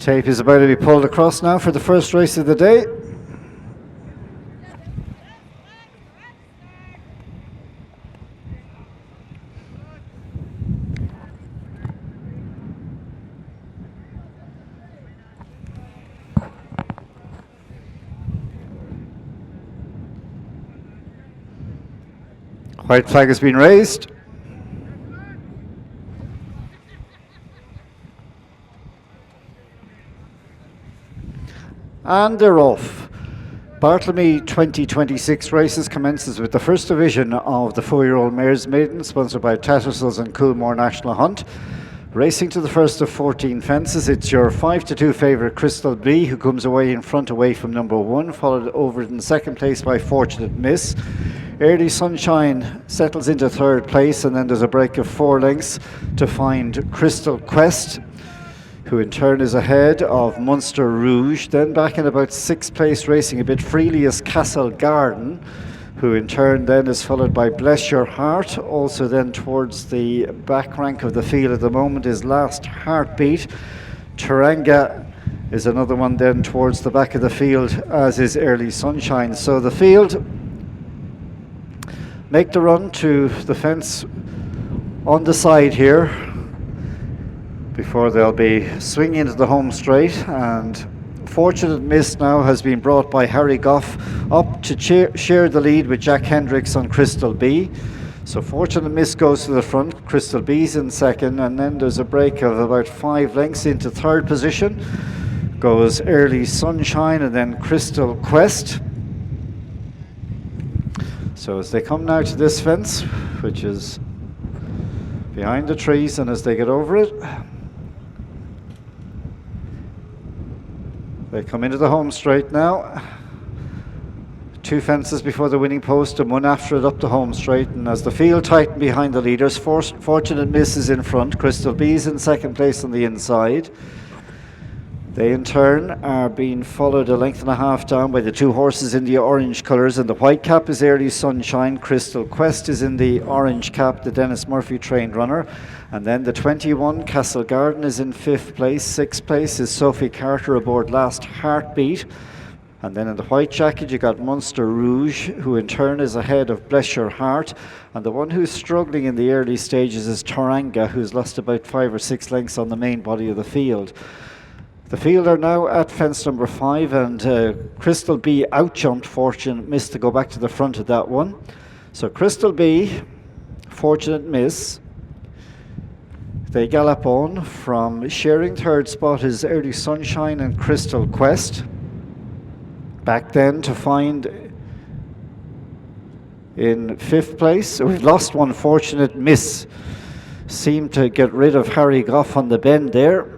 Tape is about to be pulled across now for the first race of the day. White flag has been raised. And they're off. Bartlemy 2026 races commences with the first division of the 4-year-old mares Maiden, sponsored by Tattersalls and Coolmore National Hunt. Racing to the first of 14 fences, it's your 5-2 favourite Crystal B, who comes away in front away from number 1, followed over in second place by Fortunate Miss. Early Sunshine settles into third place, and then there's a break of 4 lengths to find Crystal Quest, who in turn is ahead of Munster Rouge. Then back in about 6th place, racing a bit freely, is Castle Garden, who in turn then is followed by Bless Your Heart. Also then towards the back rank of the field at the moment is Last Heartbeat. Taranga is another one then towards the back of the field, as is Early Sunshine. So the field make the run to the fence on the side here before they'll be swinging into the home straight. And Fortunate Miss now has been brought by Harry Goff up to share the lead with Jack Hendricks on Crystal B. So Fortunate Miss goes to the front, Crystal B's in second, and then there's a break of about 5 lengths into third position. Goes Early Sunshine and then Crystal Quest. So as they come now to this fence, which is behind the trees, and as they get over it, they come into the home straight now. 2 fences before the winning post and 1 after it up the home straight. And as the field tighten behind the leaders, Fortunate Miss is in front. Crystal B is in second place on the inside. They in turn are being followed a length and a half down by the 2 horses in the orange colours, and the white cap is Early Sunshine. Crystal Quest is in the orange cap, the Dennis Murphy trained runner. And then the 21, Castle Garden, is in 5th place. 6th place is Sophie Carter aboard Last Heartbeat. And then in the white jacket you got Munster Rouge, who in turn is ahead of Bless Your Heart. And the one who's struggling in the early stages is Taranga, who's lost about 5 or 6 lengths on the main body of the field. The field are now at fence number 5, and Crystal B outjumped Fortunate Miss to go back to the front of that one. So Crystal B, Fortunate Miss, they gallop on. From sharing third spot is Early Sunshine and Crystal Quest. Back then to find in 5th place, we've lost one. Fortunate Miss seemed to get rid of Harry Goff on the bend there.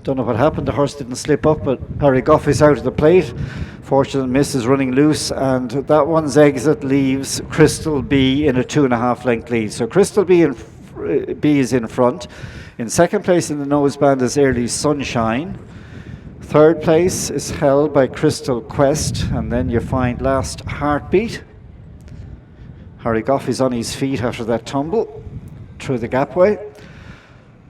Don't know what happened, the horse didn't slip up, but Harry Goff is out of the plate. Fortunate Miss is running loose, and that one's exit leaves Crystal B in a 2.5 length lead. So Crystal B is in front. In second place in the noseband is Early Sunshine. Third place is held by Crystal Quest, and then you find Last Heartbeat. Harry Goff is on his feet after that tumble through the gapway.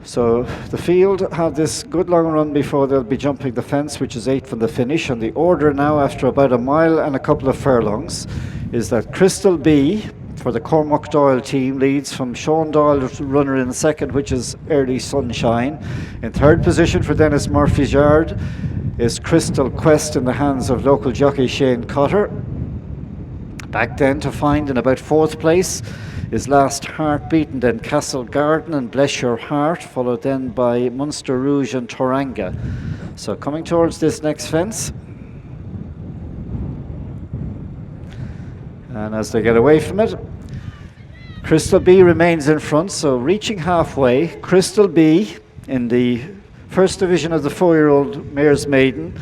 So the field have this good long run before they'll be jumping the fence, which is 8 from the finish. And the order now, after about a mile and a couple of furlongs, is that Crystal B for the Cormac Doyle team leads from Sean Doyle's runner in second, which is Early Sunshine. In third position for Dennis Murphy's yard is Crystal Quest in the hands of local jockey Shane Cotter. Back then to find in about 4th place is Last Heartbeat, and then Castle Garden and Bless Your Heart, followed then by Munster Rouge and Taranga. So coming towards this next fence, and as they get away from it, Crystal B remains in front. So reaching halfway, Crystal B in the first division of the 4-year-old mares Maiden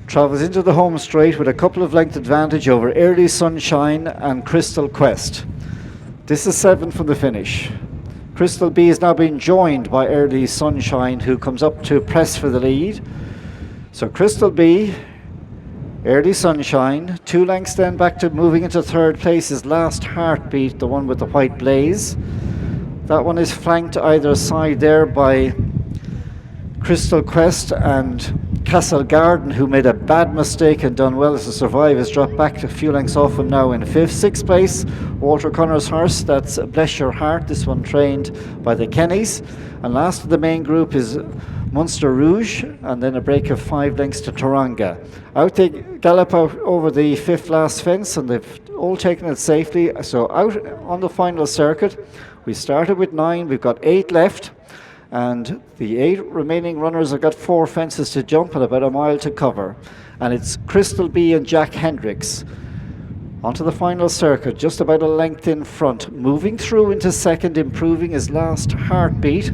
travels into the home straight with a couple of length advantage over Early Sunshine and Crystal Quest. This is 7 from the finish. Crystal B is now being joined by Early Sunshine, who comes up to press for the lead. So Crystal B, Early Sunshine, 2 lengths then back to moving into third place is Last Heartbeat, the one with the white blaze. That one is flanked either side there by Crystal Quest and Castle Garden, who made a bad mistake and done well to survive, has dropped back a few lengths off him now in fifth. Sixth place, Walter Connor's horse, that's Bless Your Heart, this one trained by the Kennys. And last of the main group is Munster Rouge, and then a break of 5 lengths to Taranga. Out they gallop out over the fifth last fence, and they've all taken it safely. So out on the final circuit, we started with 9, we've got 8 left, and the 8 remaining runners have got 4 fences to jump and about a mile to cover. And it's Crystal B and Jack Hendricks onto the final circuit, just about a length in front, moving through into second, improving his last heartbeat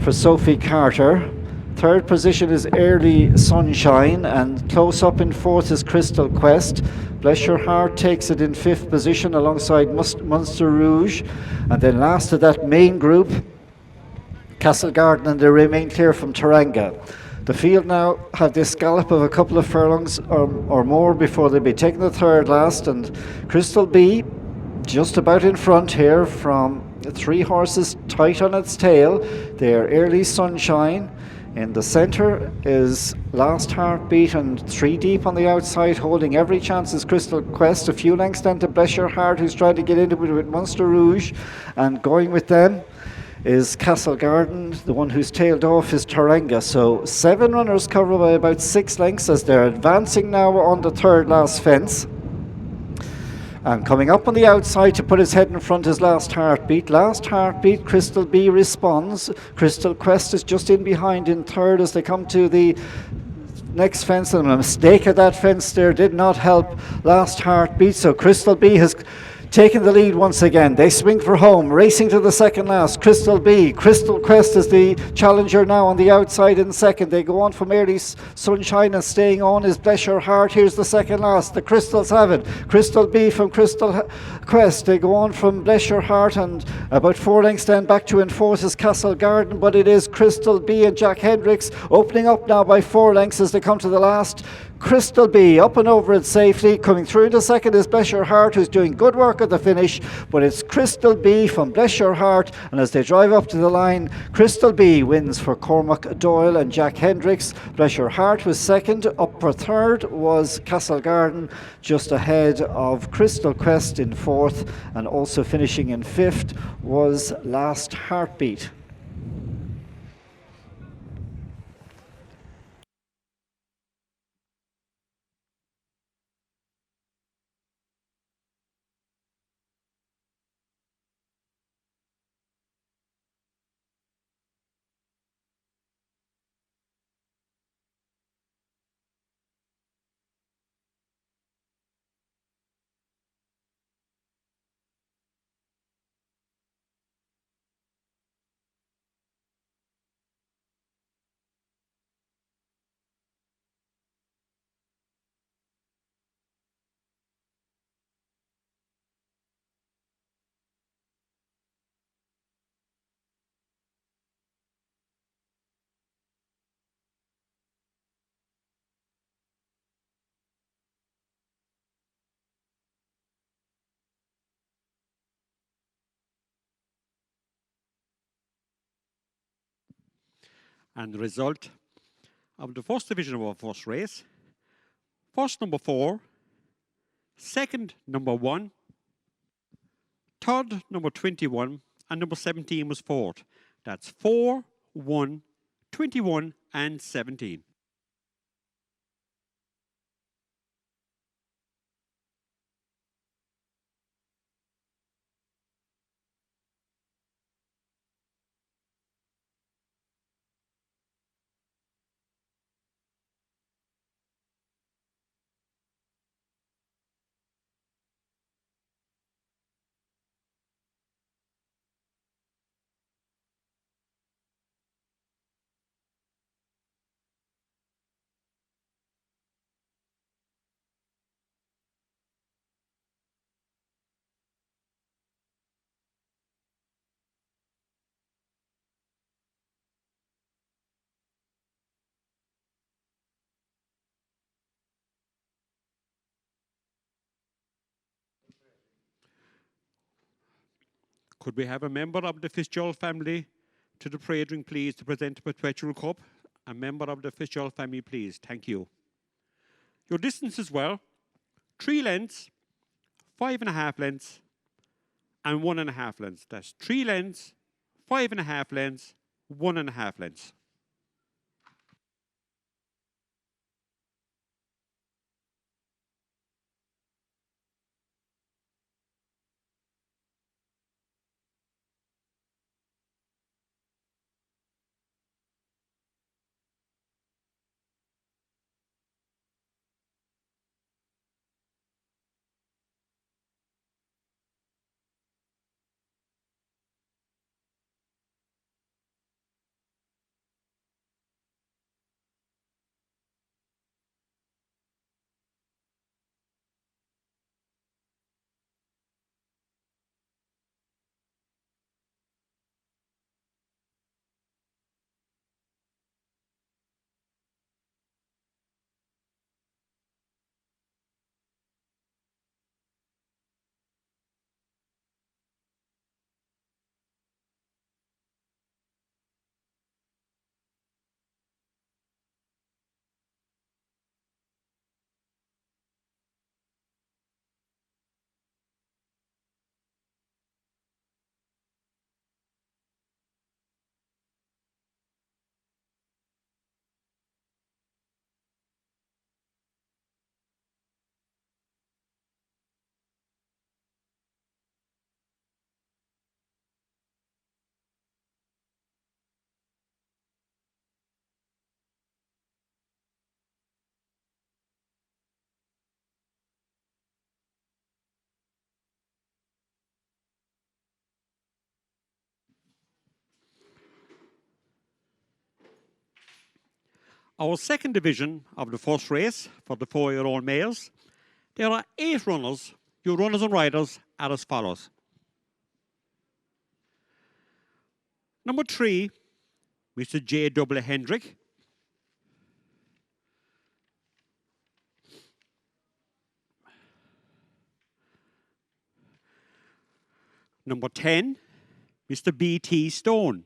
for Sophie Carter. Third position is Early Sunshine, and close up in fourth is Crystal Quest. Bless Your Heart takes it in fifth position alongside Munster Rouge. And then last of that main group, Castle Garden, and they remain clear from Taranga. The field now have this gallop of a couple of furlongs or more before they'll be taking the third last, and Crystal B just about in front here from 3 horses tight on its tail. They're Early Sunshine. In the centre is Last Heartbeat, and 3 deep on the outside, holding every chance is Crystal Quest. A few lengths down to Bless Your Heart, who's trying to get into it with Munster Rouge, and going with them is Castle Garden. The one who's tailed off is Taranga. So 7 runners covered by about 6 lengths as they're advancing now on the third last fence. And coming up on the outside to put his head in front is Last Heartbeat. Last Heartbeat, Crystal B responds. Crystal Quest is just in behind in third as they come to the next fence, and a mistake at that fence there did not help Last Heartbeat. So Crystal B has taking the lead once again. They swing for home, racing to the second last. Crystal B. Crystal Quest is the challenger now on the outside in second. They go on from Early Sunshine, and staying on is Bless Your Heart. Here's the second last. The Crystals have it. Crystal B from Crystal Quest. They go on from Bless Your Heart, and about 4 lengths down back to in fourth is Castle Garden, but it is Crystal B and Jack Hendricks opening up now by 4 lengths as they come to the last. Crystal B up and over it safely. Coming through into second is Bless Your Heart, who's doing good work at the finish, but it's Crystal B from Bless Your Heart, and as they drive up to the line, Crystal B wins for Cormac Doyle and Jack Hendricks. Bless Your Heart was second. Up for third was Castle Garden, just ahead of Crystal Quest in fourth, and also finishing in fifth was Last Heartbeat. And the result of the first division of our first race: first number 4, second number 1, third number 21, and number 17 was fourth. That's 4, 1, 21, and 17. Could we have a member of the Fitzgerald family to the parade ring, please, to present the Perpetual Cup a member of the official family, please. Thank you. Your distance as well, 3 lengths, 5.5 lengths, and 1.5 lengths. That's 3 lengths, 5.5 lengths, 1.5 lengths. Our second division of the first race for the 4-year-old males, there are 8 runners. Your runners and riders are as follows. Number 3, Mr. J. W. Hendrick. Number 10, Mr. B.T. Stone.